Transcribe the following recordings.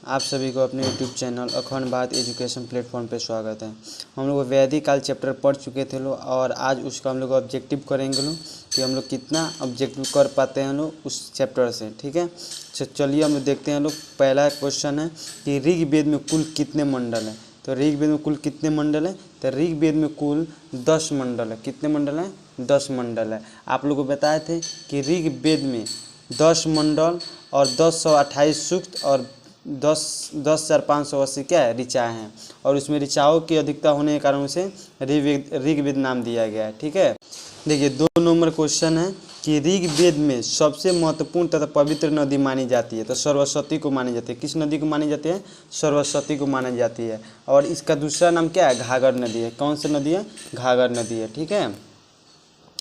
आप सभी को अपने YouTube चैनल अखंड भारत एजुकेशन प्लेटफॉर्म पे स्वागत है। हम लोग वैदिक काल चैप्टर पढ़ चुके थे लोग और आज उसका हम लोग ऑब्जेक्टिव करेंगे लोग कि हम लोग कितना ऑब्जेक्टिव कर पाते हैं लोग उस चैप्टर से। ठीक है, चलिए हम लोग देखते हैं लोग। पहला क्वेश्चन है कि ऋग्वेद में कुल कितने मंडल हैं। तो ऋग्वेद में कुल कितने मंडल हैं? तो ऋग्वेद में कुल 10 मंडल है। कितने मंडल हैं? 10 मंडल है। आप लोग को बताए थे कि ऋग्वेद में 10 मंडल और 1028 सूक्त और 10,580 क्या है ऋचाएँ हैं, और उसमें ऋचाओं की अधिकता होने के कारण उसे ऋग्वेद नाम दिया गया है। ठीक है, देखिए 2 नंबर क्वेश्चन है कि ऋग्वेद में सबसे महत्वपूर्ण तथा पवित्र नदी मानी जाती है। तो सरस्वती को मानी जाती है। किस नदी को मानी जाती है? सरस्वती को मानी जाती है। और इसका दूसरा नाम क्या है? घाघर नदी है। कौन सी नदी है? घाघर नदी है। ठीक है,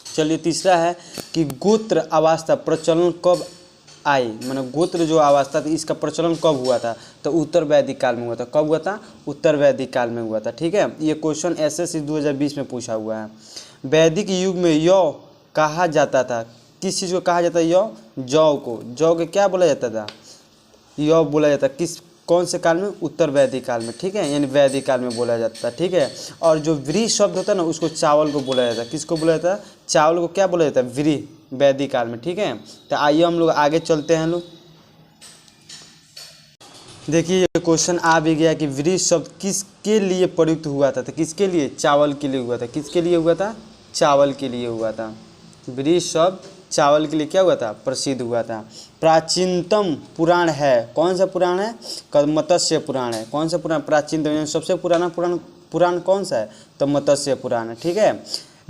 चलिए तीसरा है कि गोत्र अवस्था प्रचलन कब आई, माने गोत्र जो अवस्था थी इसका प्रचलन कब हुआ था? तो उत्तर वैदिक काल में हुआ था। कब हुआ था? उत्तर वैदिक काल में हुआ था। ठीक है, ये क्वेश्चन एसएससी 2020 में पूछा हुआ है। वैदिक युग में यौ कहा जाता था। किस चीज़ को कहा जाता है? यौ, जौ को। जौ के क्या बोला जाता था? यौ बोला जाता। किस कौन से काल में? उत्तर वैदिक काल में। ठीक है, यानी वैदिक काल में बोला जाता था। ठीक है, और जो व्री शब्द होता है ना उसको चावल को बोला जाता है। किसको बोला जाता है? चावल को क्या बोला जाता है? व्री, वैदिक काल में। ठीक है, तो आइए हम लोग आगे चलते हैं लोग। देखिए ये क्वेश्चन आ भी गया कि व्री शब्द किसके लिए प्रयुक्त हुआ था? तो किसके लिए? चावल के लिए हुआ था। किसके लिए हुआ था? चावल के लिए हुआ था। व्री शब्द चावल के लिए क्या हुआ था? प्रसिद्ध हुआ था। प्राचीनतम पुराण है। कौन सा पुराण है? मत्स्य पुराण है। कौन सा पुराण? प्राचीनतम, सबसे पुराना पुराण कौन सा है? तो मत्स्य पुराण है। ठीक है,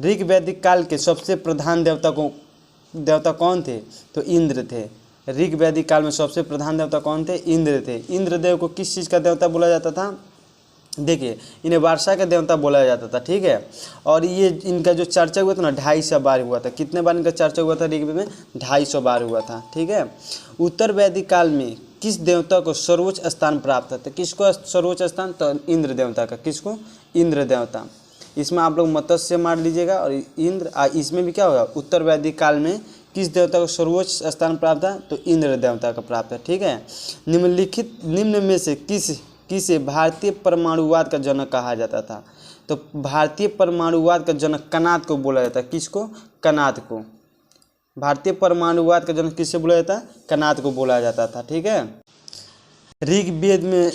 ऋग्वैदिक काल के सबसे प्रधान देवता कौन थे? तो इंद्र थे। ऋग्वैदिक काल में सबसे प्रधान देवता कौन थे? इंद्र थे। इंद्रदेव को किस चीज़ का देवता बोला जाता था? देखिए इन्हें वर्षा का देवता बोला जाता था। ठीक है, और ये इनका जो चर्चा हुआ था ना 250 बार हुआ था। कितने बार इनका चर्चा हुआ था ऋग्वेद में? 250 बार हुआ था। ठीक है, उत्तर वैदिक काल में किस देवता को सर्वोच्च स्थान प्राप्त था? तो किसको सर्वोच्च स्थान? तो इंद्र देवता का। किसको? इंद्र देवता। इसमें आप लोग मत्स्य मार लीजिएगा और इंद्र। इसमें भी क्या होगा? उत्तर वैदिक काल में किस देवता को सर्वोच्च स्थान प्राप्त था? तो इंद्र देवता का प्राप्त है। ठीक है, निम्न में से किसे भारतीय परमाणुवाद का जनक कहा जाता था? तो भारतीय परमाणुवाद का जनक कनाद को बोला जाता है। किसको? कनाद को। भारतीय परमाणुवाद का जनक किससे बोला जाता है? कनाद को बोला जाता था। ठीक है, ऋग्वेद में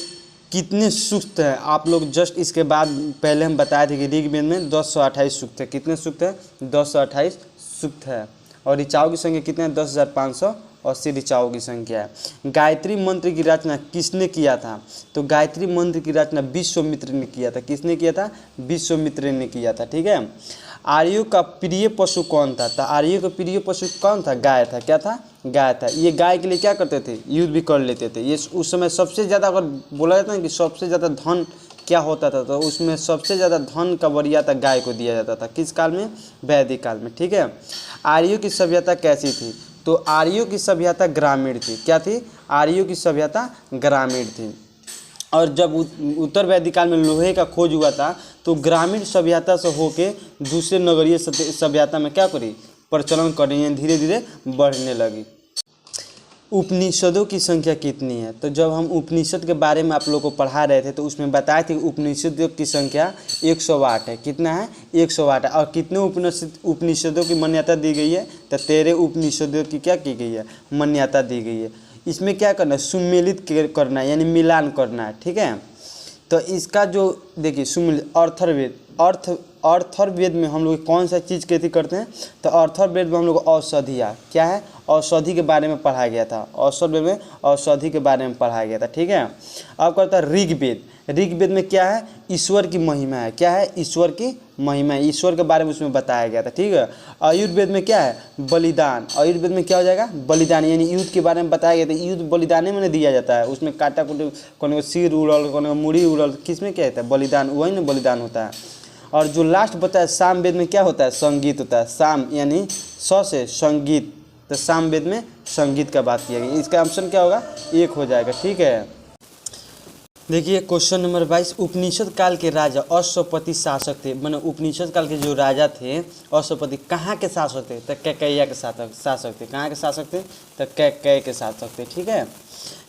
कितने सूक्त हैं? आप लोग जस्ट इसके बाद पहले हम बताए थे कि ऋग्वेद में 1028 सूक्त है। कितने सूक्त है? 1028 सूक्त है। और ऋचाओं की संख्या कितने हैं? 10,580 ऋचाओं की संख्या है। गायत्री मंत्र की रचना किसने किया था? तो गायत्री मंत्र की रचना विश्वामित्र ने किया था। किसने किया था? विश्वामित्र ने किया था। ठीक है, आर्यों का प्रिय पशु कौन था? तो आर्यों का प्रिय पशु कौन था? गाय था। क्या था? गाय था। ये गाय के लिए क्या करते थे? युद्ध भी कर लेते थे। ये उस समय सबसे ज़्यादा, अगर बोला जाता है कि सबसे ज़्यादा धन क्या होता था, तो उसमें सबसे ज़्यादा धन का वरीयता गाय को दिया जाता था। किस काल में? वैदिक काल में। ठीक है, आर्यों की सभ्यता कैसी थी? तो आर्यों की सभ्यता ग्रामीण थी। क्या थी? आर्यों की सभ्यता ग्रामीण थी। और जब उत्तर वैदिक काल में लोहे का खोज हुआ था तो ग्रामीण सभ्यता से होके दूसरे नगरीय सभ्यता में क्या करी? प्रचलन करनी है, धीरे धीरे बढ़ने लगी। उपनिषदों की संख्या कितनी है? तो जब हम उपनिषद के बारे में आप लोगों को पढ़ा रहे थे तो उसमें बताए थे कि उपनिषदों की संख्या 108 है। कितना है? 108 है। और कितने उपनिषदों की मान्यता दी गई है? तो 13 उपनिषदों की क्या की गई है? मान्यता दी गई है। इसमें क्या करना है? सुमेलित करना है, यानी मिलान करना है। ठीक है, तो इसका जो देखिए सुमेलित अर्थवेद, अर्थवेद में हम लोग कौन सा चीज़ खेती करते हैं? तो अर्थवेद में हम लोग औषधियाँ क्या है? औषधि के बारे में पढ़ाया गया था। औषधवेद में औषधि के बारे में पढ़ाया गया था। ठीक है, अब करता है ऋग्वेद। ऋग्वेद में क्या है? ईश्वर की महिमा है। क्या है? ईश्वर की महिमा है। ईश्वर के बारे में उसमें बताया गया था। ठीक है, आयुर्वेद में क्या है? बलिदान। आयुर्वेद में क्या हो जाएगा? बलिदान, यानी युद्ध के बारे में बताया गया था। युद्ध बलिदान में दिया जाता है। उसमें काटा कुटी, कोनो सिर उड़ल, कोनो मुड़ी उड़ल, किस में क्या होता है? बलिदान। वही ना बलिदान होता है। और जो लास्ट बता है सामवेद में क्या होता है? संगीत होता है। साम यानी से संगीत, तो सामवेद में संगीत का बात किया गया। इसका ऑप्शन क्या होगा? 1 हो जाएगा। ठीक है, देखिए क्वेश्चन नंबर 22, उपनिषद काल के राजा अश्वपति शासक थे। मैंने उपनिषद काल के जो राजा थे अश्वपति कहाँ के शासक थे? तो कैकेय्या के शासक थे। कहाँ के शासक थे? तो कैकेय के शासक थे। ठीक है।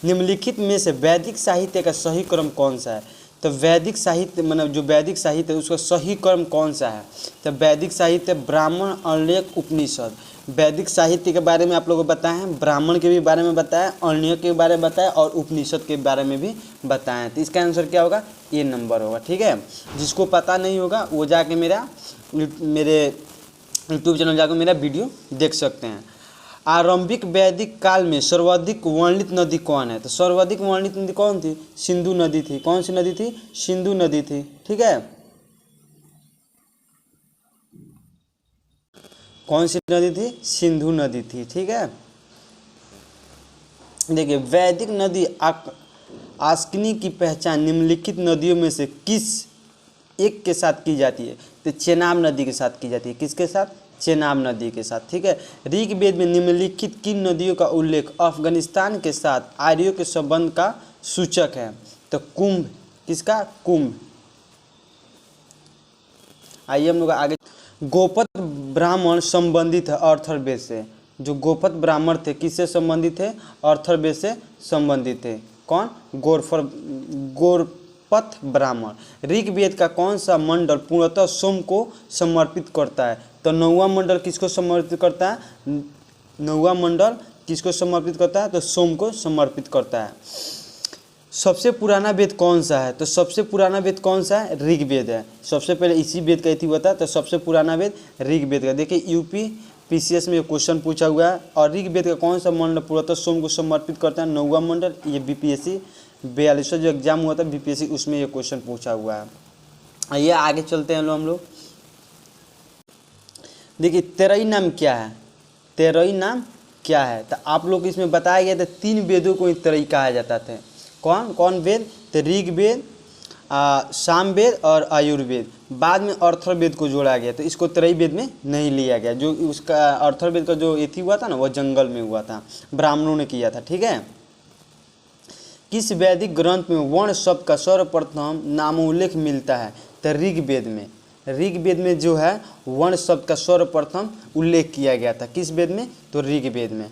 निम्नलिखित में से वैदिक साहित्य का सही क्रम कौन सा है? तो वैदिक साहित्य मतलब जो वैदिक साहित्य है उसका सही क्रम कौन सा है? तो वैदिक साहित्य ब्राह्मण, अरण्यक, उपनिषद। वैदिक साहित्य के बारे में आप लोगों को बताएं हैं, ब्राह्मण के भी बारे में बताएं, अरण्यक के बारे में बताएं और उपनिषद के बारे में भी बताएं। तो इसका आंसर क्या होगा? ए नंबर होगा। ठीक है। जिसको पता नहीं होगा वो जाके मेरे यूट्यूब चैनल जाकर मेरा वीडियो देख सकते हैं। आरंभिक वैदिक काल में सर्वाधिक वर्णित नदी कौन है? तो सर्वाधिक वर्णित नदी कौन थी? सिंधु नदी थी। कौन सी नदी थी? सिंधु नदी थी। ठीक है। कौन सी नदी थी? सिंधु नदी थी। ठीक है। देखिए वैदिक नदी आस्किनी की पहचान निम्नलिखित नदियों में से किस एक के साथ की जाती है? तो चेनाब नदी के साथ की जाती है। किसके साथ? चेनाब नदी के साथ। ठीक है। ऋग्वेद में निम्नलिखित किन नदियों का उल्लेख अफगानिस्तान के साथ आर्यों के संबंध का सूचक है? तो कुंभ। किसका? कुंभ। आइए हम लोग आगे। गोपत ब्राह्मण संबंधित है अर्थववेद से। जो गोपत ब्राह्मण थे किससे संबंधित थे? अर्थववेद से संबंधित थे। कौन? गोरपथ ब्राह्मण। ऋग्वेद का कौन सा मंडल पूर्णतः सोम को समर्पित करता है? तो 9वां मंडल किसको समर्पित करता है? 9वां मंडल किसको समर्पित करता है? तो सोम को समर्पित करता है। सबसे पुराना वेद कौन सा है? तो सबसे पुराना वेद कौन सा है? ऋग्वेद है। सबसे पहले इसी वेद का इति हुआ था। तो सबसे पुराना वेद ऋग्वेद का। देखिए यूपी पीसीएस में ये क्वेश्चन पूछा हुआ है। और ऋग्वेद का कौन सा मंडल पूर्णतः सोम को समर्पित करता है? 9वां मंडल। ये बीपीएससी 42वां जो एग्जाम हुआ था बीपीएससी उसमें ये क्वेश्चन पूछा हुआ है। आइए आगे चलते हैं हम लोग। देखिए तेरही नाम क्या है? तेरही नाम क्या है? तो आप लोग इसमें बताया गया था 3 वेदों को तेरही कहा जाता था। कौन कौन वेद? तो ऋग्वेद, सामवेद और आयुर्वेद। बाद में अर्थववेद को जोड़ा गया तो इसको त्रयी वेद में नहीं लिया गया। जो उसका अर्थववेद का जो एथी हुआ था ना वो जंगल में हुआ था, ब्राह्मणों ने किया था। ठीक है। किस वैदिक ग्रंथ में वर्ण शब्द का सर्वप्रथम नामोल्लेख मिलता है? तो ऋग्वेद में। ऋग्वेद में जो है वर्ण शब्द का सर्वप्रथम उल्लेख किया गया था। किस वेद में? तो ऋग्वेद में।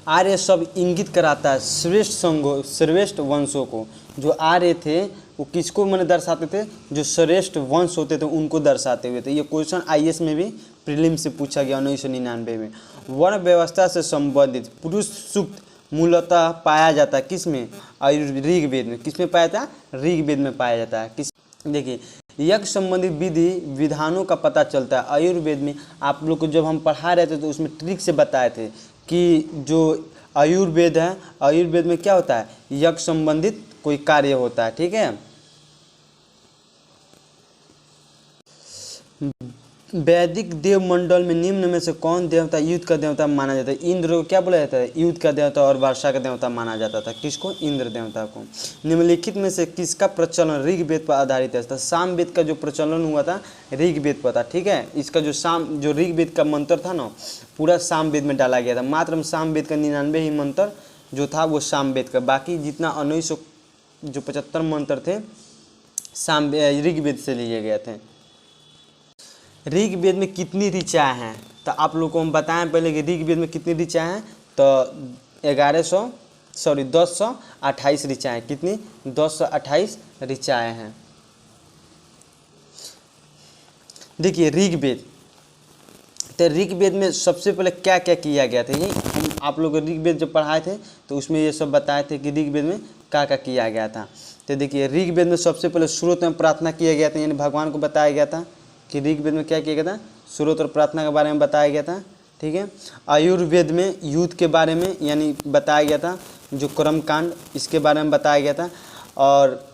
आर्य शब्द इंगित कराता है श्रेष्ठ वंशों को। जो आर्य थे वो किसको मैंने दर्शाते थे? जो श्रेष्ठ वंश होते थे उनको दर्शाते हुए थे। ये क्वेश्चन आईएएस में भी प्रीलिम से पूछा गया 1999 में। वर्ण व्यवस्था से संबंधित पुरुष सूक्त मूलतः पाया जाता है किस में? ऋग्वेद में। किस में पाया जाता है? ऋग्वेद में पाया जाता है। किस? देखिए यज्ञ संबंधित विधि विधानों का पता चलता है आयुर्वेद में। आप लोग को जब हम पढ़ा रहे थे तो उसमें ट्रिक से बताए थे कि जो आयुर्वेद है, आयुर्वेद में क्या होता है? यज्ञ संबंधित कोई कार्य होता है। ठीक है। वैदिक देव मंडल में निम्न में से कौन देवता युद्ध का देवता माना जाता है? इंद्र को क्या बोला जाता है? युद्ध का देवता और वर्षा का देवता माना जाता था। किसको? इंद्र देवता को। निम्नलिखित में से किसका प्रचलन ऋग्वेद पर आधारित है? सामवेद का जो प्रचलन हुआ था ऋग्वेद पर था। ठीक है। इसका जो ऋग्वेद का मंत्र था ना पूरा सामवेद में डाला गया था। मात्र सामवेद का 99 ही मंत्र जो था वो सामवेद का, बाकी जितना 1975 मंत्र थे ऋग्वेद से लिए गए थे। ऋग्वेद में कितनी ऋचाएँ हैं? तो आप लोग को हम बताएं पहले कि ऋग्वेद में कितनी ऋचाएँ हैं। तो 1028 ऋचाएँ। कितनी? 1028 ऋचाएँ हैं। देखिए ऋग्वेद, तो ऋग्वेद में सबसे पहले क्या क्या किया गया था? ये हम आप लोग ऋग्वेद जब पढ़ाए थे तो उसमें ये सब बताए थे कि ऋग्वेद में क्या क्या किया गया था। तो देखिए ऋग्वेद में सबसे पहले स्रोत में प्रार्थना किया गया था, यानी भगवान को बताया गया था कि ऋग्वेद में क्या किया गया था? स्रोत और प्रार्थना के बारे में बताया गया था। ठीक है। आयुर्वेद में युद्ध के बारे में यानी बताया गया था, जो कर्मकांड इसके बारे में बताया गया था। और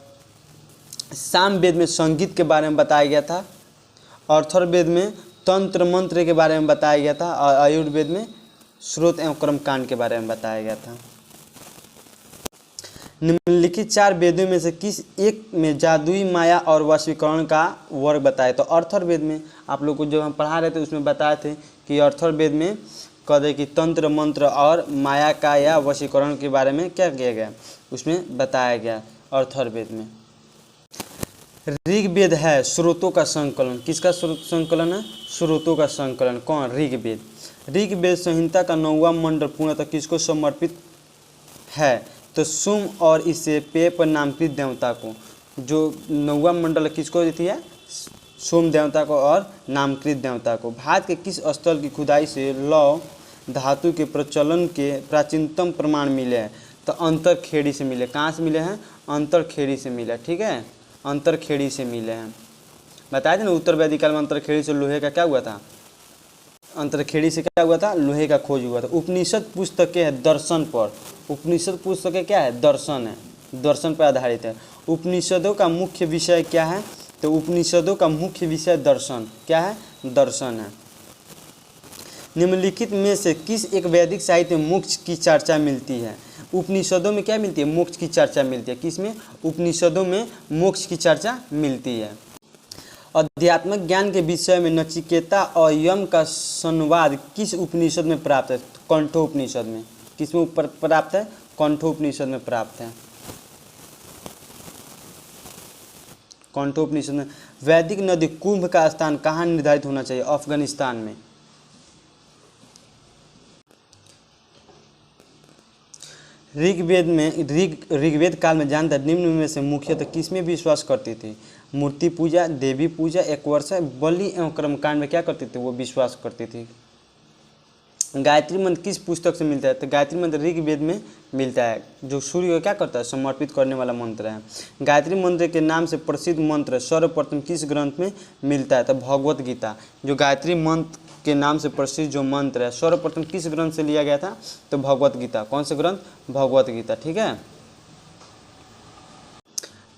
सामवेद में संगीत के बारे में बताया गया था। अथर्ववेद में तंत्र मंत्र के बारे में बताया गया था। और आयुर्वेद में स्रोत एवं कर्मकांड के बारे में बताया गया था। निम्नलिखित 4 वेदों में से किस एक में जादुई माया और वशीकरण का वर्ग बताए? तो अथर्ववेद में। आप लोग को जब हम पढ़ा रहे थे उसमें बताए थे कि अथर्ववेद में कह दे कि तंत्र मंत्र और माया का या वशीकरण के बारे में क्या किया गया, उसमें बताया गया अथर्ववेद में। ऋग्वेद है स्रोतों का संकलन। किसका संकलन है? स्रोतों का संकलन। कौन? ऋग्वेद। ऋग्वेद संहिता का 9वां मंडल पूर्णतः किसको समर्पित है? तो सोम और इसे पेय पर नामकृत देवता को। जो 9वां मंडल किसको देती है? सोम देवता को और नामकृत देवता को। भारत के किस स्थल की खुदाई से लौह धातु के प्रचलन के प्राचीनतम प्रमाण मिले हैं? तो अंतरखेड़ी से मिले। कहाँ से मिले हैं? अंतरखेड़ी से मिले। ठीक है, अंतरखेड़ी से मिले हैं। बताया था ना उत्तर वैदिक काल में अंतरखेड़ी से लोहे का क्या हुआ था? अंतरखेड़ी से क्या हुआ था? लोहे का खोज हुआ था। उपनिषद पुस्तकें है दर्शन पर। उपनिषद पुस्तकें क्या है? दर्शन है, दर्शन पर आधारित है। उपनिषदों का मुख्य विषय क्या है? तो उपनिषदों का मुख्य विषय दर्शन क्या है? दर्शन है। निम्नलिखित में से किस एक वैदिक साहित्य में मोक्ष की चर्चा मिलती है? उपनिषदों में क्या मिलती है? मोक्ष की चर्चा मिलती है। किसमें? उपनिषदों में मोक्ष की चर्चा मिलती है। अध्यात्मिक ज्ञान के विषय में नचिकेता और यम का संवाद किस उपनिषद में प्राप्त है? कंठोपनिषद में। किसमें प्राप्त है? कंठोपनिषद में प्राप्त है। कंठोपनिषद में। वैदिक नदी कुंभ का स्थान कहाँ निर्धारित होना चाहिए? अफगानिस्तान में। ऋग्वेद काल में जानता निम्न में से मुख्यतः किसमें विश्वास करती थी? मूर्ति पूजा, देवी पूजा, एक वर्ष बलि एवं कर्मकांड में क्या करती थी? वो विश्वास करती थी। गायत्री मंत्र किस पुस्तक से मिलता है? तो गायत्री मंत्र ऋग्वेद में मिलता है, जो सूर्य को क्या करता है? समर्पित करने वाला मंत्र है। गायत्री मंत्र के नाम से प्रसिद्ध मंत्र सर्वप्रथम किस ग्रंथ में मिलता है? तो भगवत गीता। जो गायत्री मंत्र के नाम से प्रसिद्ध जो मंत्र है सर्वप्रथम किस ग्रंथ से लिया गया था? तो भगवत गीता। कौन से ग्रंथ? भगवत गीता। ठीक है।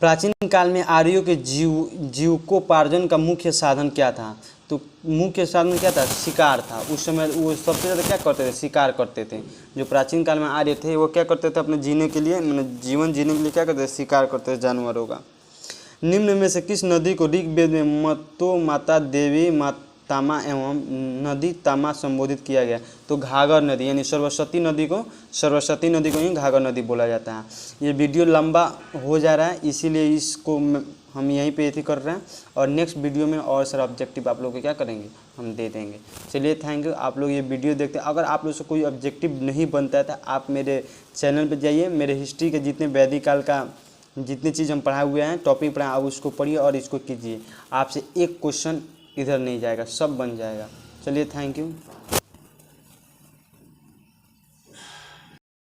प्राचीन काल में आर्यों के जीविकोपार्जन का मुख्य साधन क्या था? तो मुख्य साधन क्या था? शिकार था। उस समय वो सबसे ज़्यादा क्या करते थे? शिकार करते थे। जो प्राचीन काल में आर्य थे वो क्या करते थे? अपने जीने के लिए, मतलब जीवन जीने के लिए क्या करते थे? शिकार करते थे जानवरों का। निम्न में से किस नदी को ऋग्वेद में मतो माता देवी तामा एवं नदी तामा संबोधित किया गया? तो घाघर नदी, यानी सरस्वती नदी को ही घाघर नदी बोला जाता है। ये वीडियो लंबा हो जा रहा है, इसीलिए इसको हम यहीं पे कर रहे हैं, और नेक्स्ट वीडियो में और सारा ऑब्जेक्टिव आप लोग को क्या करेंगे? हम दे देंगे। चलिए, थैंक यू। आप लोग ये वीडियो देखते हैं। अगर आप लोग से कोई ऑब्जेक्टिव नहीं बनता है तो आप मेरे चैनल पर जाइए, मेरे हिस्ट्री के जितने वैदिक काल का जितनी चीज़ हम पढ़ाए हुए हैं, टॉपिक पढ़ाए, आप उसको पढ़िए और इसको कीजिए। आपसे एक क्वेश्चन इधर नहीं जाएगा, सब बन जाएगा। चलिए, थैंक यू।